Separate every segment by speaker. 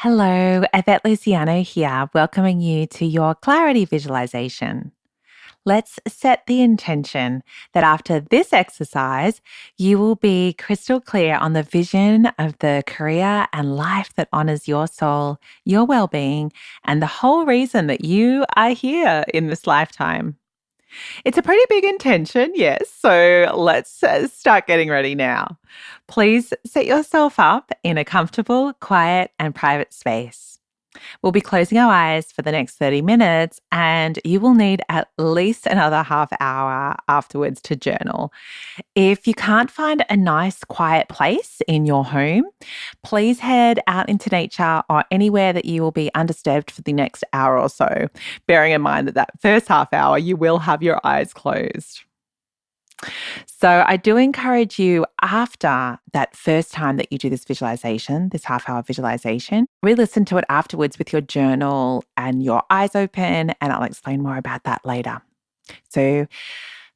Speaker 1: Hello, Yvette Luciano here, welcoming you to your clarity visualization. Let's set the intention that after this exercise, you will be crystal clear on the vision of the career and life that honors your soul, your well being, and the whole reason that you are here in this lifetime. It's a pretty big intention, yes. So let's start getting ready now. Please set yourself up in a comfortable, quiet, and private space. We'll be closing our eyes for the next 30 minutes, and you will need at least another half hour afterwards to journal. If you can't find a nice, quiet place in your home, please head out into nature or anywhere that you will be undisturbed for the next hour or so, bearing in mind that first half hour you will have your eyes closed. So I do encourage you after that first time that you do this visualization, this half hour visualization, re-listen to it afterwards with your journal and your eyes open, and I'll explain more about that later. So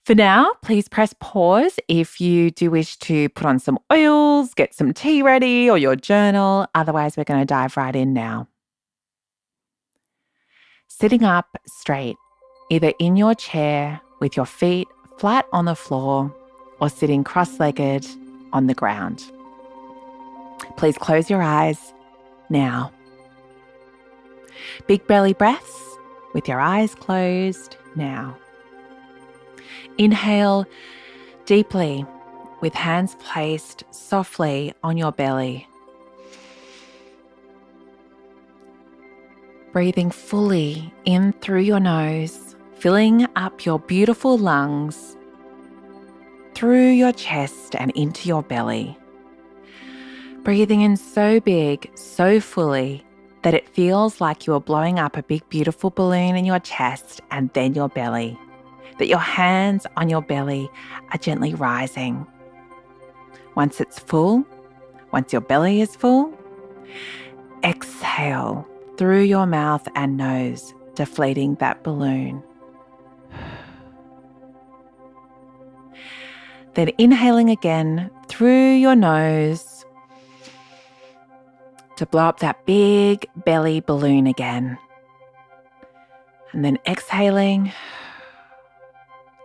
Speaker 1: for now, please press pause if you do wish to put on some oils, get some tea ready or your journal. Otherwise, we're going to dive right in now. Sitting up straight, either in your chair with your feet flat on the floor or sitting cross-legged on the ground. Please close your eyes now. Big belly breaths with your eyes closed now. Inhale deeply with hands placed softly on your belly. Breathing fully in through your nose, filling up your beautiful lungs, through your chest and into your belly. Breathing in so big, so fully, that it feels like you are blowing up a big, beautiful balloon in your chest and then your belly. That your hands on your belly are gently rising. Once it's full, once your belly is full, exhale through your mouth and nose, deflating that balloon. Then inhaling again through your nose to blow up that big belly balloon again. And then exhaling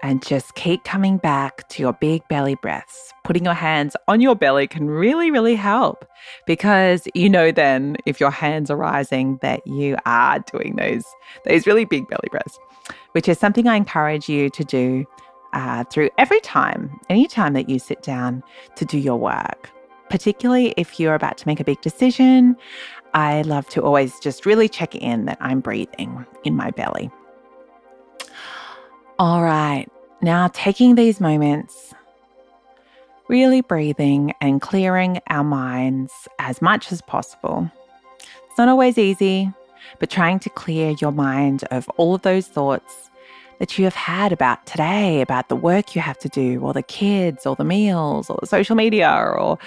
Speaker 1: and just keep coming back to your big belly breaths. Putting your hands on your belly can really, really help because you know then if your hands are rising that you are doing those really big belly breaths, which is something I encourage you to do through any time that you sit down to do your work. Particularly if you're about to make a big decision, I love to always just really check in that I'm breathing in my belly. All right, now taking these moments, really breathing and clearing our minds as much as possible. It's not always easy, but trying to clear your mind of all of those thoughts that you have had about today, about the work you have to do, or the kids, or the meals, or the social media, or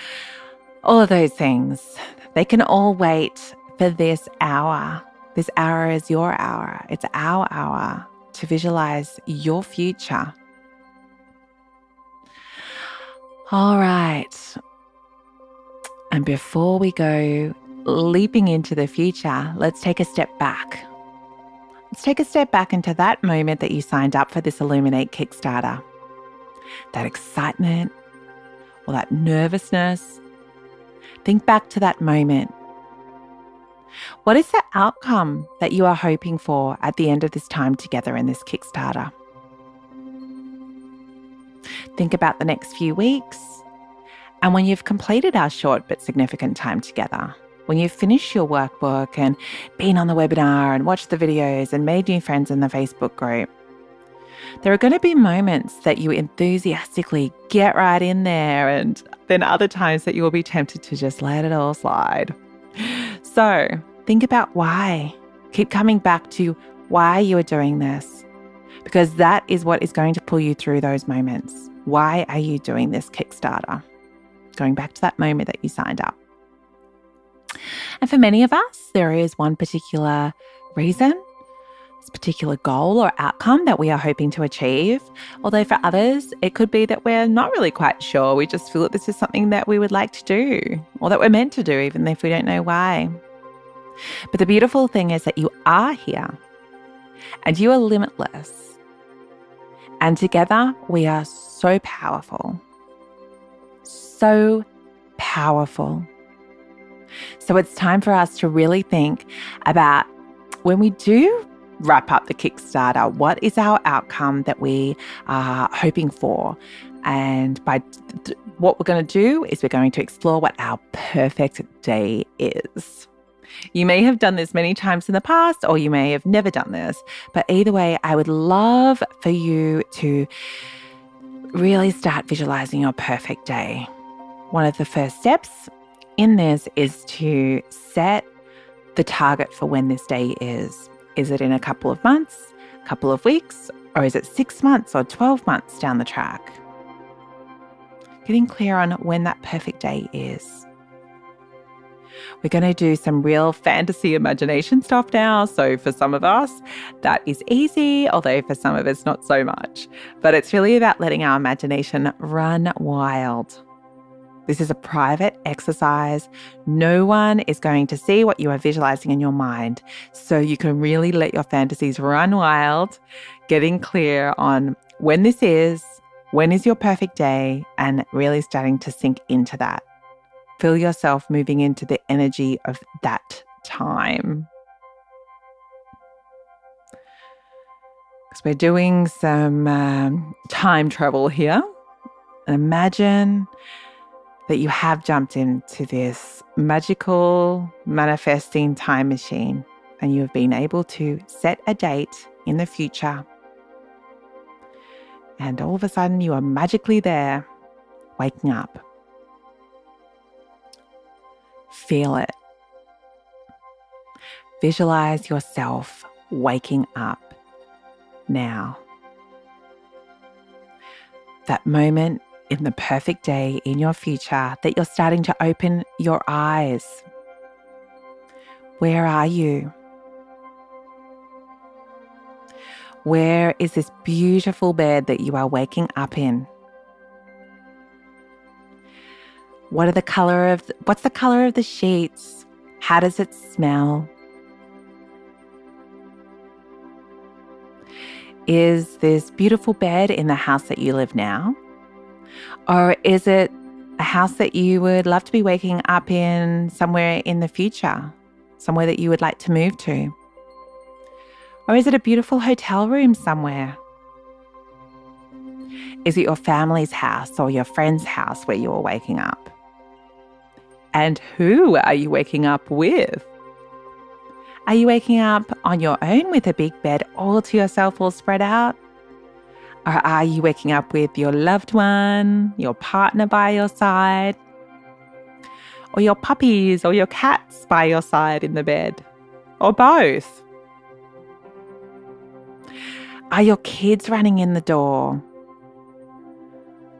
Speaker 1: all of those things. They can all wait for this hour. This hour is your hour. It's our hour to visualize your future. All right. And before we go leaping into the future, let's take a step back. Let's take a step back into that moment that you signed up for this Illuminate Kickstarter. That excitement or that nervousness. Think back to that moment. What is the outcome that you are hoping for at the end of this time together in this Kickstarter? Think about the next few weeks and when you've completed our short but significant time together. When you've finished your workbook and been on the webinar and watched the videos and made new friends in the Facebook group, there are going to be moments that you enthusiastically get right in there and then other times that you will be tempted to just let it all slide. So think about why. Keep coming back to why you are doing this, because that is what is going to pull you through those moments. Why are you doing this Kickstarter? Going back to that moment that you signed up. And for many of us, there is one particular reason, this particular goal or outcome that we are hoping to achieve. Although for others, it could be that we're not really quite sure. We just feel that this is something that we would like to do or that we're meant to do, even if we don't know why. But the beautiful thing is that you are here and you are limitless. And together we are so powerful. So powerful. So it's time for us to really think about when we do wrap up the Kickstarter, what is our outcome that we are hoping for? And what we're going to do is we're going to explore what our perfect day is. You may have done this many times in the past, or you may have never done this. But either way, I would love for you to really start visualizing your perfect day. One of the first steps in this is to set the target for when this day is. Is it in a couple of months, a couple of weeks, or is it 6 months or 12 months down the track? Getting clear on when that perfect day is. We're going to do some real fantasy imagination stuff now. So for some of us, that is easy, although for some of us, not so much. But it's really about letting our imagination run wild. This is a private exercise. No one is going to see what you are visualizing in your mind. So you can really let your fantasies run wild, getting clear on when this is, when is your perfect day, and really starting to sink into that. Feel yourself moving into the energy of that time. Because we're doing some time travel here. And imagine that you have jumped into this magical manifesting time machine and you have been able to set a date in the future. And all of a sudden you are magically there, waking up. Feel it. Visualize yourself waking up now. That moment in the perfect day in your future that you're starting to open your eyes. Where are you? Where is this beautiful bed that you are waking up in? What's the color of the sheets? How does it smell? Is this beautiful bed in the house that you live now? Or is it a house that you would love to be waking up in somewhere in the future? Somewhere that you would like to move to? Or is it a beautiful hotel room somewhere? Is it your family's house or your friend's house where you're waking up? And who are you waking up with? Are you waking up on your own with a big bed all to yourself, all spread out? Or are you waking up with your loved one, your partner by your side? Or your puppies or your cats by your side in the bed? Or both? Are your kids running in the door?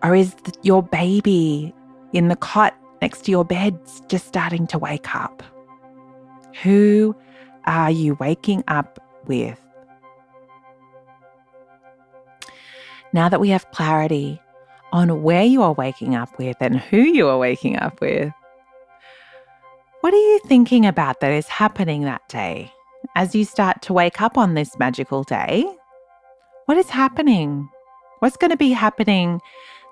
Speaker 1: Or is your baby in the cot next to your bed just starting to wake up? Who are you waking up with? Now that we have clarity on where you are waking up with and who you are waking up with, what are you thinking about that is happening that day? As you start to wake up on this magical day, what is happening? What's going to be happening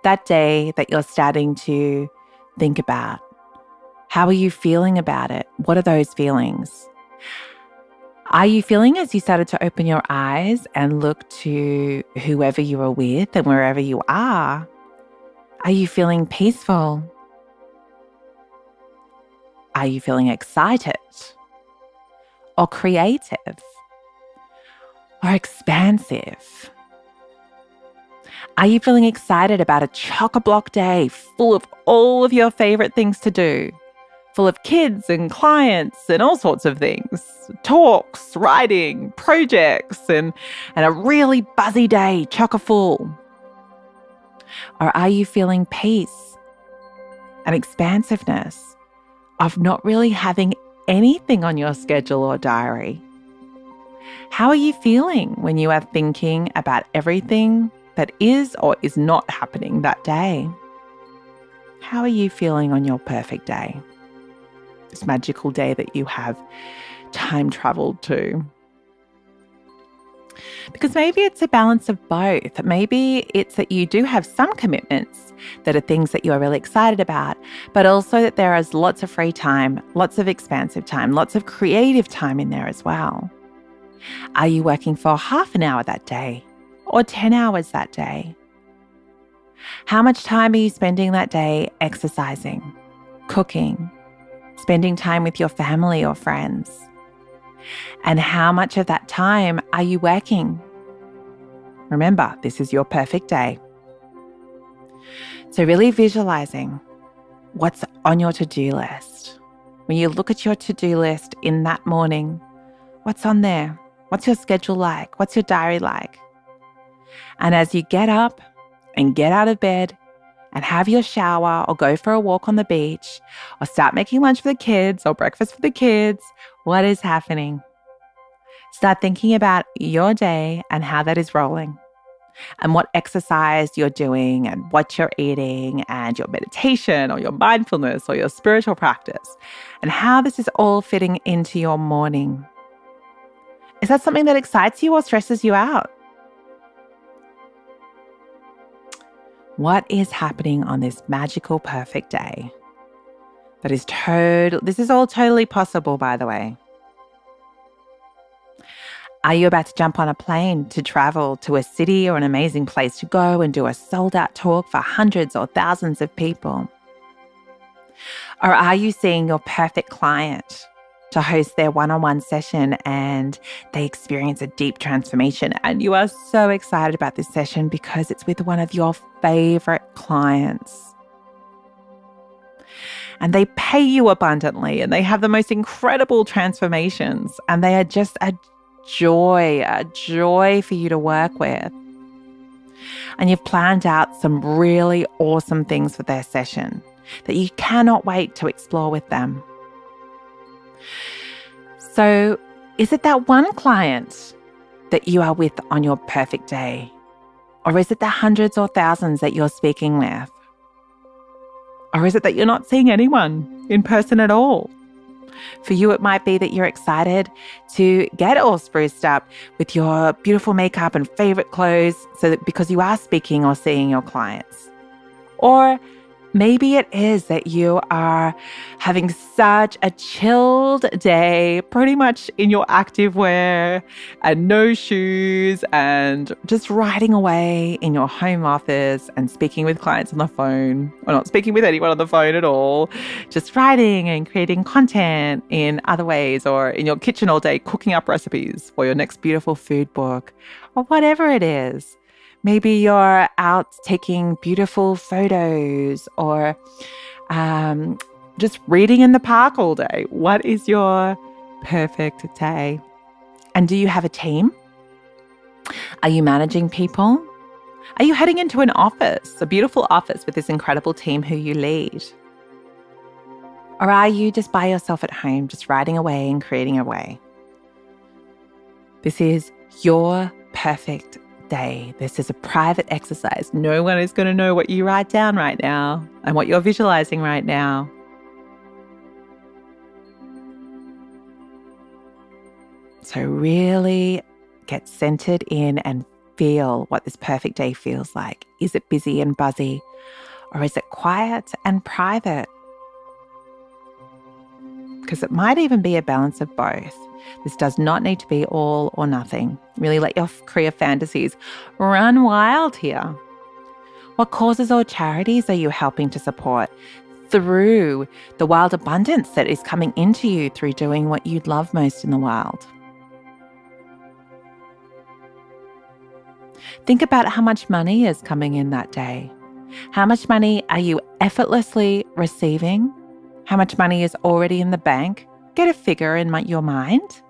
Speaker 1: that day that you're starting to think about? How are you feeling about it? What are those feelings? Are you feeling, as you started to open your eyes and look to whoever you are with and wherever you are you feeling peaceful? Are you feeling excited or creative or expansive? Are you feeling excited about a chock-a-block day full of all of your favorite things to do? Full of kids and clients and all sorts of things, talks, writing, projects, and a really buzzy day, chock-a-full? Or are you feeling peace and expansiveness of not really having anything on your schedule or diary? How are you feeling when you are thinking about everything that is or is not happening that day? How are you feeling on your perfect day? this magical day that you have time traveled to. Because maybe it's a balance of both. Maybe it's that you do have some commitments that are things that you are really excited about, but also that there is lots of free time, lots of expansive time, lots of creative time in there as well. Are you working for half an hour that day or 10 hours that day? How much time are you spending that day exercising, cooking, spending time with your family or friends? And how much of that time are you working? Remember, this is your perfect day. So really visualizing what's on your to-do list. When you look at your to-do list in that morning, what's on there? What's your schedule like? What's your diary like? And as you get up and get out of bed and have your shower or go for a walk on the beach or start making lunch for the kids or breakfast for the kids, what is happening? Start thinking about your day and how that is rolling and what exercise you're doing and what you're eating and your meditation or your mindfulness or your spiritual practice and how this is all fitting into your morning. Is that something that excites you or stresses you out? What is happening on this magical, perfect day? This is all totally possible, by the way. Are you about to jump on a plane to travel to a city or an amazing place to go and do a sold-out talk for hundreds or thousands of people? Or are you seeing your perfect client to host their one-on-one session and they experience a deep transformation and you are so excited about this session because it's with one of your favorite clients? And they pay you abundantly and they have the most incredible transformations and they are just a joy for you to work with. And you've planned out some really awesome things for their session that you cannot wait to explore with them. So, is it that one client that you are with on your perfect day? Or is it the hundreds or thousands that you're speaking with? Or is it that you're not seeing anyone in person at all? For you, it might be that you're excited to get all spruced up with your beautiful makeup and favorite clothes because you are speaking or seeing your clients. Or maybe it is that you are having such a chilled day, pretty much in your activewear and no shoes and just writing away in your home office and speaking with clients on the phone or not speaking with anyone on the phone at all, just writing and creating content in other ways or in your kitchen all day cooking up recipes for your next beautiful food book or whatever it is. Maybe you're out taking beautiful photos or just reading in the park all day. What is your perfect day? And do you have a team? Are you managing people? Are you heading into an office, a beautiful office with this incredible team who you lead? Or are you just by yourself at home, just writing away and creating away? This is your perfect day. This is a private exercise. No one is going to know what you write down right now and what you're visualizing right now. So really get centered in and feel what this perfect day feels like. Is it busy and buzzy, or is it quiet and private? Because it might even be a balance of both. This does not need to be all or nothing. Really let your career fantasies run wild here. What causes or charities are you helping to support through the wild abundance that is coming into you through doing what you love most in the world? Think about how much money is coming in that day. How much money are you effortlessly receiving? How much money is already in the bank? Get a figure in your mind.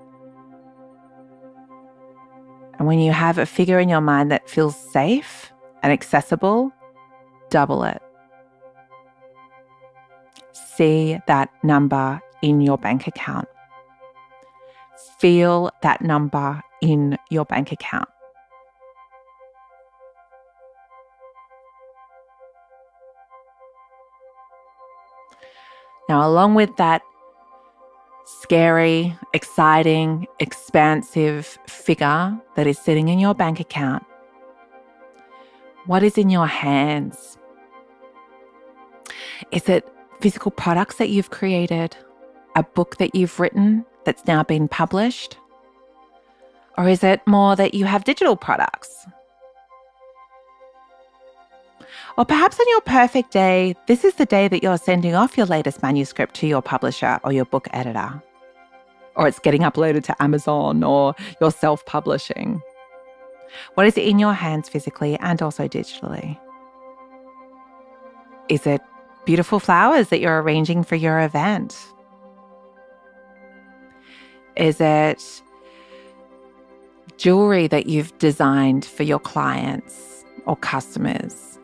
Speaker 1: And when you have a figure in your mind that feels safe and accessible, double it. See that number in your bank account. Feel that number in your bank account. Now, along with that scary, exciting, expansive figure that is sitting in your bank account? What is in your hands? Is it physical products that you've created? A book that you've written that's now been published? Or is it more that you have digital products? Or perhaps on your perfect day, this is the day that you're sending off your latest manuscript to your publisher or your book editor. Or it's getting uploaded to Amazon, or you're self-publishing. What is in your hands physically and also digitally? Is it beautiful flowers that you're arranging for your event? Is it jewelry that you've designed for your clients or customers?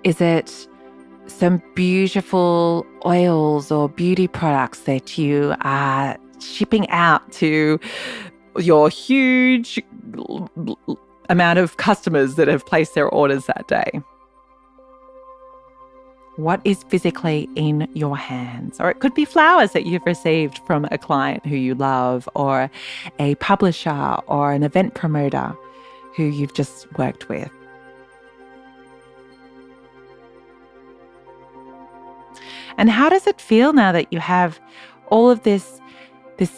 Speaker 1: Is it some beautiful oils or beauty products that you are shipping out to your huge amount of customers that have placed their orders that day? What is physically in your hands? Or it could be flowers that you've received from a client who you love, or a publisher or an event promoter who you've just worked with. And how does it feel now that you have all of this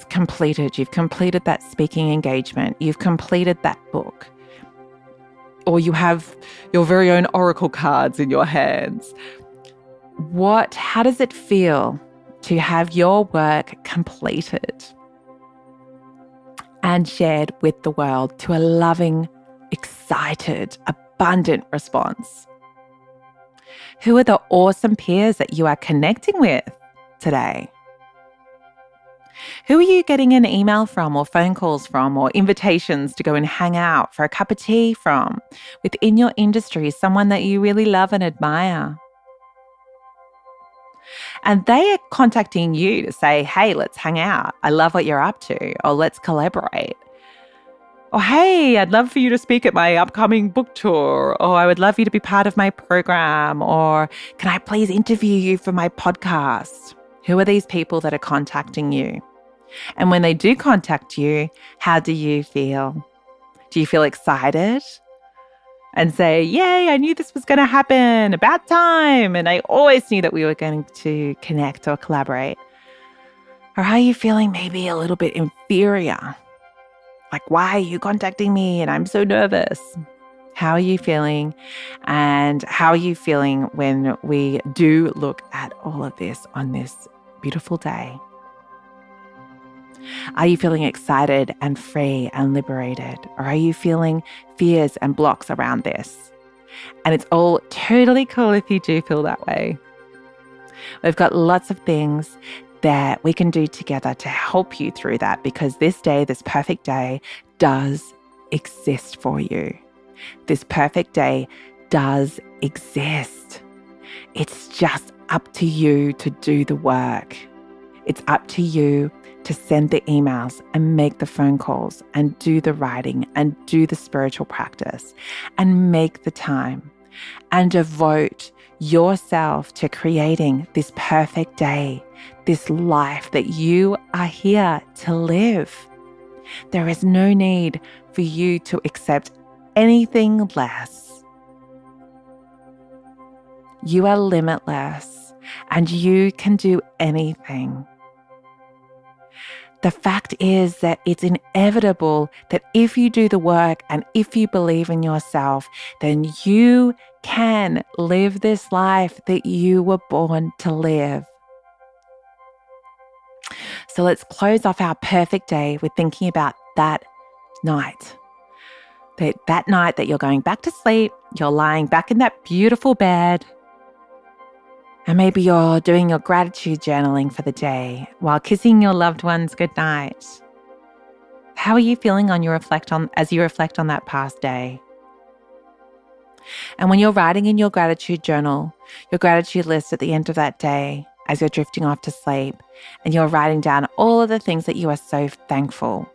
Speaker 1: completed? You've completed that speaking engagement. You've completed that book. Or you have your very own oracle cards in your hands. How does it feel to have your work completed and shared with the world to a loving, excited, abundant response? Who are the awesome peers that you are connecting with today? Who are you getting an email from, or phone calls from, or invitations to go and hang out for a cup of tea from within your industry, someone that you really love and admire? And they are contacting you to say, hey, let's hang out. I love what you're up to. Or let's collaborate. Or, hey, I'd love for you to speak at my upcoming book tour. Or I would love you to be part of my program. Or can I please interview you for my podcast? Who are these people that are contacting you? And when they do contact you, how do you feel? Do you feel excited? And say, yay, I knew this was going to happen, about time. And I always knew that we were going to connect or collaborate. Or are you feeling maybe a little bit inferior? Like, why are you contacting me? And I'm so nervous. How are you feeling? And how are you feeling when we do look at all of this on this beautiful day? Are you feeling excited and free and liberated? Or are you feeling fears and blocks around this? And it's all totally cool if you do feel that way. We've got lots of things that we can do together to help you through that, because this day, this perfect day, does exist for you. This perfect day does exist. It's just up to you to do the work. It's up to you to send the emails and make the phone calls and do the writing and do the spiritual practice and make the time and devote yourself to creating this perfect day, this life that you are here to live. There is no need for you to accept anything less. You are limitless and you can do anything. The fact is that it's inevitable that if you do the work and if you believe in yourself, then you can live this life that you were born to live. So let's close off our perfect day with thinking about that night. That night that you're going back to sleep, you're lying back in that beautiful bed, and maybe you're doing your gratitude journaling for the day while kissing your loved ones goodnight. How are you feeling as you reflect on that past day? And when you're writing in your gratitude journal, your gratitude list at the end of that day, as you're drifting off to sleep, and you're writing down all of the things that you are so thankful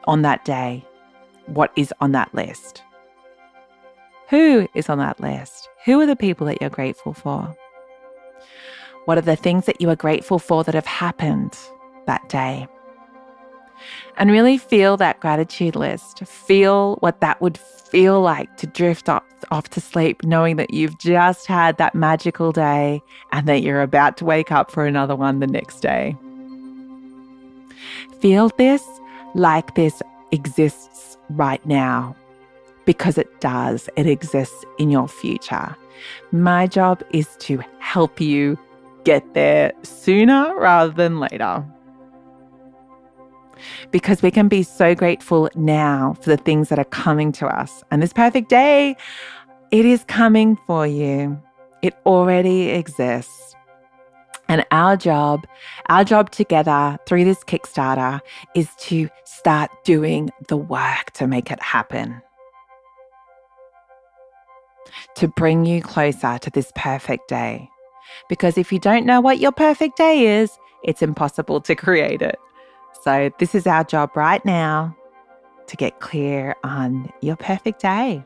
Speaker 1: on that day, what is on that list? Who is on that list? Who are the people that you're grateful for? What are the things that you are grateful for that have happened that day? And really feel that gratitude list. Feel what that would feel like to drift off to sleep, knowing that you've just had that magical day and that you're about to wake up for another one the next day. Feel this like this exists right now, because it does. It exists in your future. My job is to help you get there sooner rather than later. Because we can be so grateful now for the things that are coming to us. And this perfect day, it is coming for you. It already exists. And our job together through this Kickstarter is to start doing the work to make it happen. To bring you closer to this perfect day. Because if you don't know what your perfect day is, it's impossible to create it. So this is our job right now to get clear on your perfect day.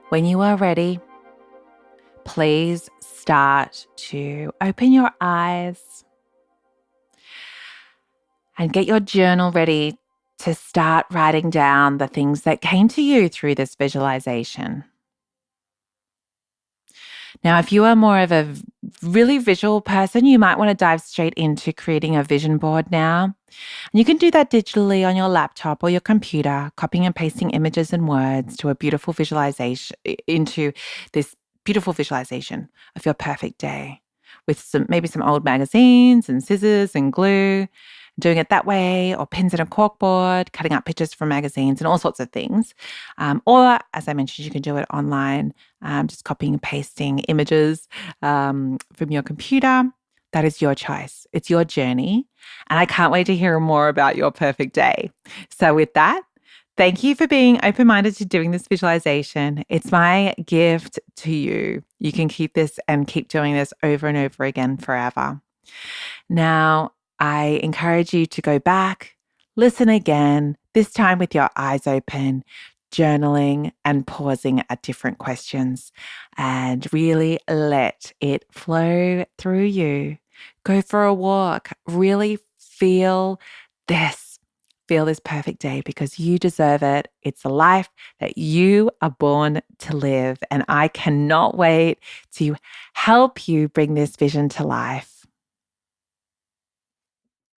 Speaker 1: When you are ready, please start to open your eyes and get your journal ready to start writing down the things that came to you through this visualization. Now, if you are more of a really visual person, you might want to dive straight into creating a vision board now. And you can do that digitally on your laptop or your computer, copying and pasting images and words to a beautiful visualization, into this beautiful visualization of your perfect day with maybe some old magazines and scissors and glue. Doing it that way, or pins and a corkboard, cutting out pictures from magazines and all sorts of things. Or, as I mentioned, you can do it online, just copying and pasting images from your computer. That is your choice. It's your journey. And I can't wait to hear more about your perfect day. So with that, thank you for being open-minded to doing this visualization. It's my gift to you. You can keep this and keep doing this over and over again forever. Now, I encourage you to go back, listen again, this time with your eyes open, journaling and pausing at different questions, and really let it flow through you. Go for a walk, really feel this perfect day, because you deserve it. It's a life that you are born to live, and I cannot wait to help you bring this vision to life.